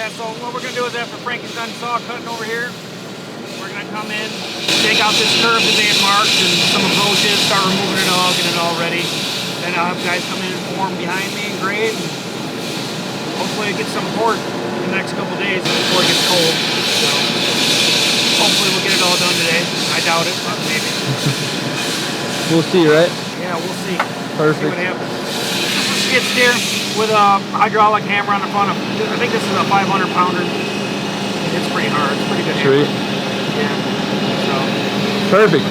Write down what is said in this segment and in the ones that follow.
Yeah, so what we're gonna do is after Frankie's done saw cutting over here, we're gonna come in, take out this curve that they had marked and some approaches, start removing it all, get it all ready. Then I'll have guys come in and form behind me and grade. And hopefully it gets some port in the next couple of days before it gets cold. So hopefully we'll get it all done today. I doubt it, but maybe. We'll see, right? Yeah, we'll see. Perfect. See what happens. This is a skid steer with a hydraulic hammer on the front of. I think this is a 500 pounder. It's pretty hard. It's pretty good. Sweet. Yeah. So. Perfect.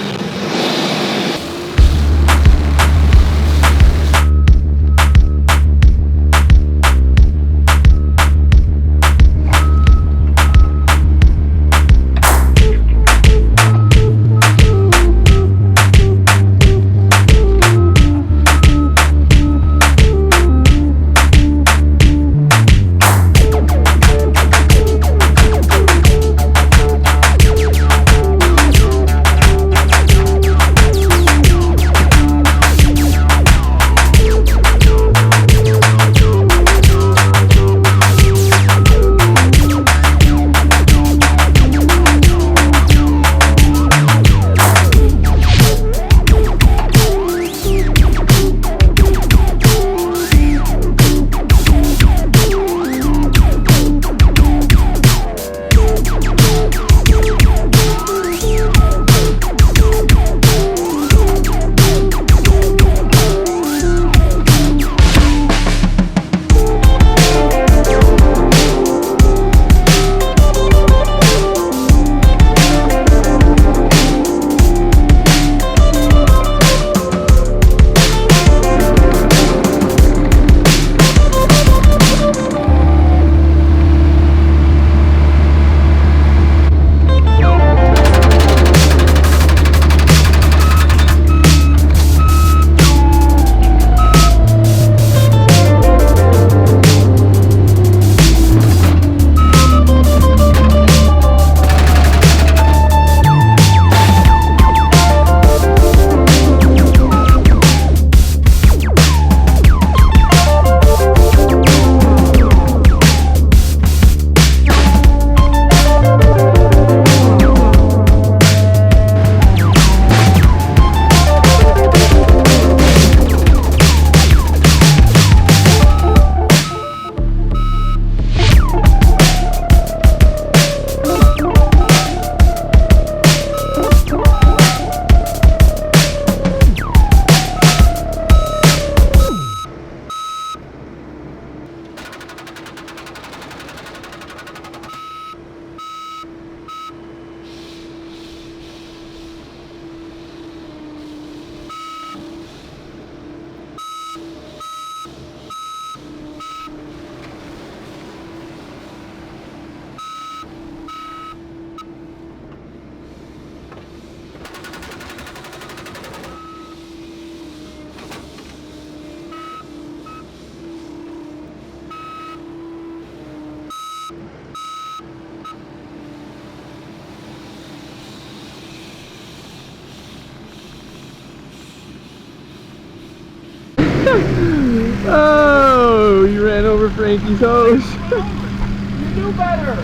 Oh, you ran over Frankie's hose. You knew better.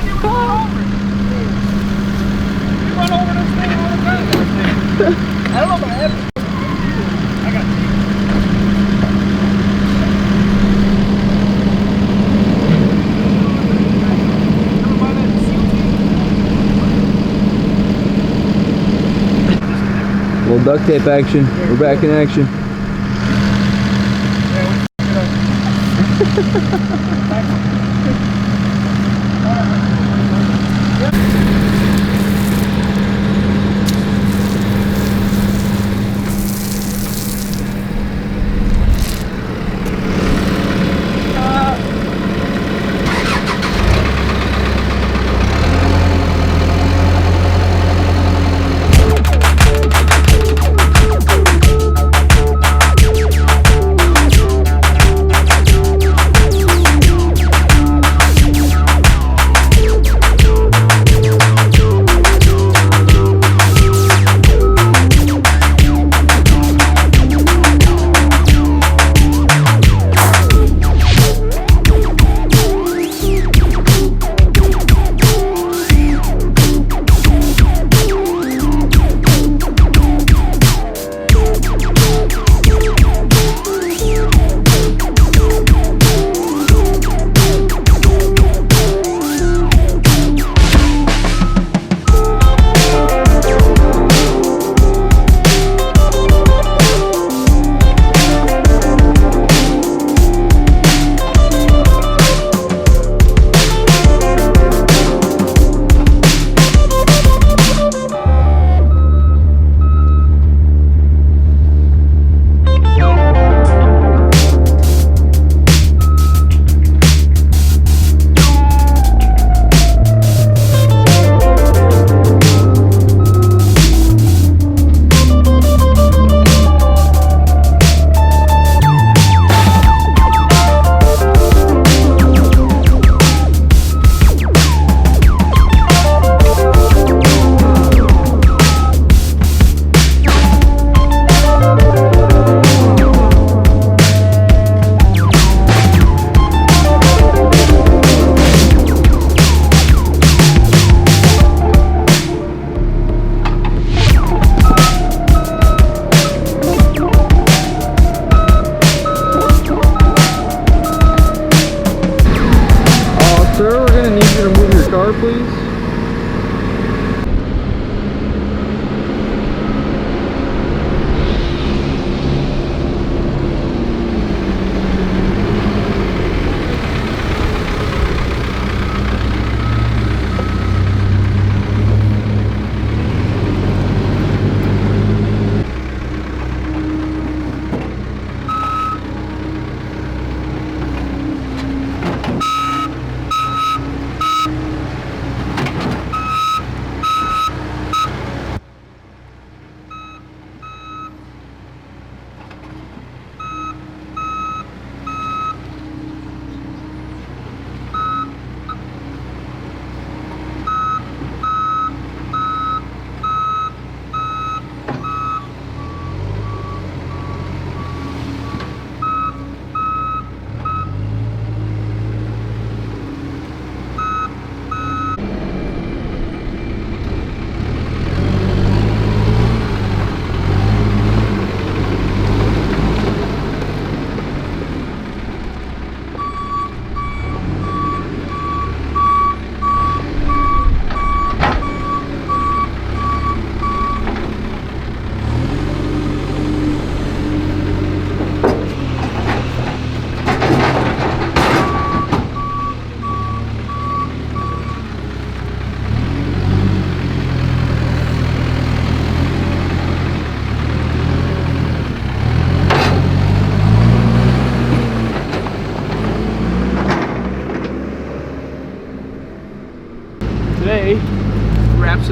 You run over this thing all the time. I don't know if I have it. I got it. Little duct tape action. We're back in action.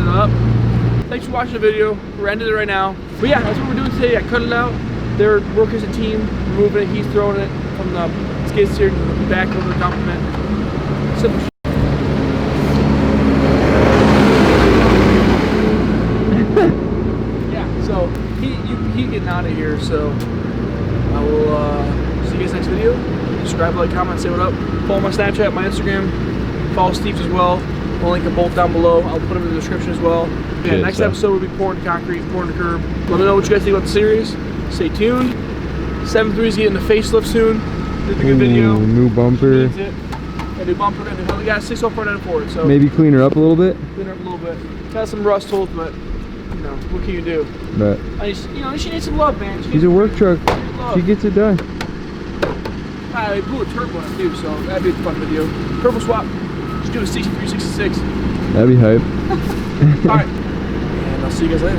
it up. Thanks for watching the video. We're ending it right now. But yeah, that's what we're doing today. I cut it out. They're working as a team, moving it. He's throwing it from the skid steer to the back over the complement. Simple shit. Yeah, so he getting out of here. So I will see you guys next video. Subscribe, like, comment, say what up. Follow my Snapchat, my Instagram. Follow Steve's as well. I'll link them both down below. I'll put them in the description as well. Yeah, next episode will be pouring concrete, pouring the curb. Let me know what you guys think about the series. Stay tuned. 7.3 is getting the facelift soon. Did a good video. New bumper. Needs it. Yeah, new bumper. And we got a 604 Ford. So maybe clean her up a little bit. Clean her up a little bit. Got some rust holes, but you know what can you do? But she needs some love, man. She's a work truck. She gets it done. I blew a turbo on it too, so that'd be a fun video. Turbo swap. Just do a 6366. That'd be hype. All right. And I'll see you guys later.